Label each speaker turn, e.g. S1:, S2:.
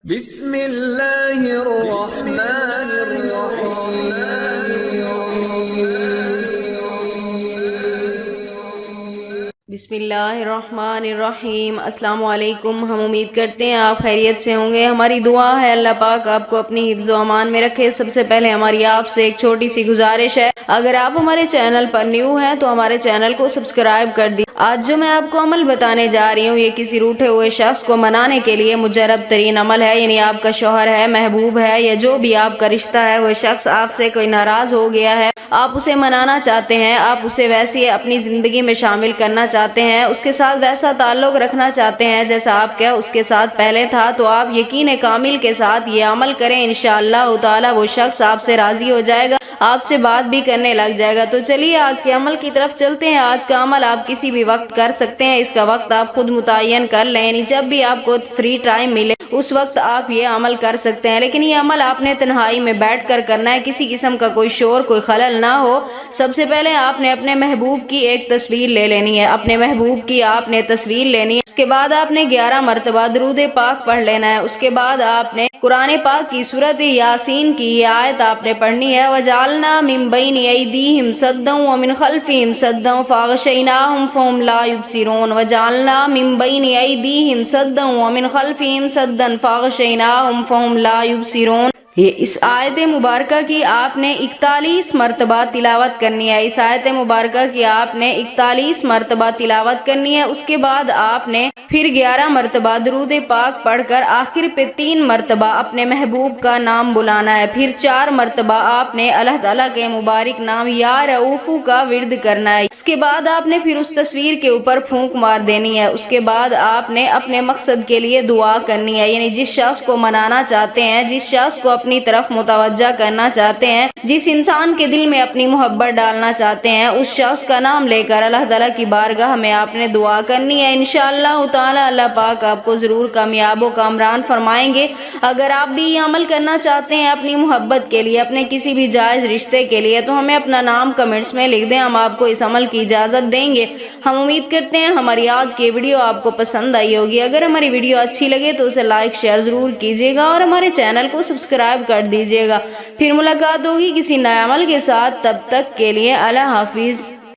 S1: بسم اللہ الرحمن الرحیم۔
S2: بسم اللہ الرحمن الرحیم۔ السلام علیکم۔ ہم امید کرتے ہیں آپ خیریت سے ہوں گے۔ ہماری دعا ہے اللہ پاک آپ کو اپنی حفظ و امان میں رکھے۔ سب سے پہلے ہماری آپ سے ایک چھوٹی سی گزارش ہے، اگر آپ ہمارے چینل پر نیو ہیں تو ہمارے چینل کو سبسکرائب کر دی۔ آج جو میں آپ کو عمل بتانے جا رہی ہوں، یہ کسی روٹھے ہوئے شخص کو منانے کے لیے مجرب ترین عمل ہے، یعنی آپ کا شوہر ہے، محبوب ہے، یا جو بھی آپ کا رشتہ ہے، وہ شخص آپ سے کوئی ناراض ہو گیا ہے، آپ اسے منانا چاہتے ہیں، آپ اسے ویسے اپنی زندگی میں شامل کرنا چاہتے ہیں، اس کے ساتھ ویسا تعلق رکھنا چاہتے ہیں جیسا آپ کا اس کے ساتھ پہلے تھا، تو آپ یقین کامل کے ساتھ یہ عمل کریں، انشاءاللہ تعالی وہ شخص آپ سے راضی ہو جائے گا، آپ سے بات بھی کرنے لگ جائے گا۔ تو چلیے آج کے عمل کی طرف چلتے ہیں۔ آج کا عمل آپ کسی بھی وقت کر سکتے ہیں، اس کا وقت آپ خود متعین کر لیں، یعنی جب بھی آپ کو فری ٹائم ملے اس وقت آپ یہ عمل کر سکتے ہیں، لیکن یہ عمل آپ نے تنہائی میں بیٹھ کر کرنا ہے، کسی قسم کا کوئی شور کوئی خلل نہ ہو۔ سب سے پہلے آپ نے اپنے محبوب کی ایک تصویر لے لینی ہے، اپنے محبوب کی آپ نے تصویر لینی ہے، اس کے بعد آپ نے 11 مرتبہ درود پاک پڑھ لینا ہے، اس کے بعد آپ نے قرآن پاک کی سورۃ یاسین کی یہ آیت آپ نے پڑھنی ہے، وَجَعَلْنَا مِن بَيْنِ أَيْدِيهِمْ سَدًّا وَمِنْ خَلْفِهِمْ سَدًّا فَأَغْشَيْنَاهُمْ فَهُمْ لَا يُبْصِرُونَ وَجَعَلْنَا مِن بَيْنِ أَيْدِيهِمْ سَدًّا وَمِنْ خَلْفِهِمْ سَدًّا فَأَغْشَيْنَاهُمْ فَهُمْ لَا يُبْصِرُونَ۔ یہ اس آیت مبارکہ کی آپ نے 41 مرتبہ تلاوت کرنی ہے، اس آیت مبارکہ کی آپ نے 41 مرتبہ تلاوت کرنی ہے، اس کے بعد آپ نے پھر 11 مرتبہ درود پاک پڑھ کر آخر پہ 3 مرتبہ اپنے محبوب کا نام بلانا ہے، پھر 4 مرتبہ آپ نے اللہ تعالیٰ کے مبارک نام یا رؤوف کا ورد کرنا ہے، اس کے بعد آپ نے پھر اس تصویر کے اوپر پھونک مار دینی ہے، اس کے بعد آپ نے اپنے مقصد کے لیے دعا کرنی ہے، یعنی جس شخص کو منانا چاہتے ہیں، جس شخص کو اپنی طرف متوجہ کرنا چاہتے ہیں، جس انسان کے دل میں اپنی محبت ڈالنا چاہتے ہیں، اس شخص کا نام لے کر اللہ تعالیٰ کی بارگاہ میں آپ نے دعا کرنی ہے، انشاءاللہ تعالی اللہ پاک آپ کو ضرور کامیاب و کامران فرمائیں گے۔ اگر آپ بھی یہ عمل کرنا چاہتے ہیں اپنی محبت کے لیے، اپنے کسی بھی جائز رشتے کے لیے، تو ہمیں اپنا نام کمنٹس میں لکھ دیں، ہم آپ کو اس عمل کی اجازت دیں گے۔ ہم امید کرتے ہیں ہماری آج کی ویڈیو آپ کو پسند آئی ہوگی، اگر ہماری ویڈیو اچھی لگے تو اسے لائک شیئر ضرور کیجیے گا اور ہمارے چینل کو سبسکرائب کر دیجیے گا۔ پھر ملاقات ہوگی کسی نئے عمل کے ساتھ، تب تک کے لیے اللہ حافظ۔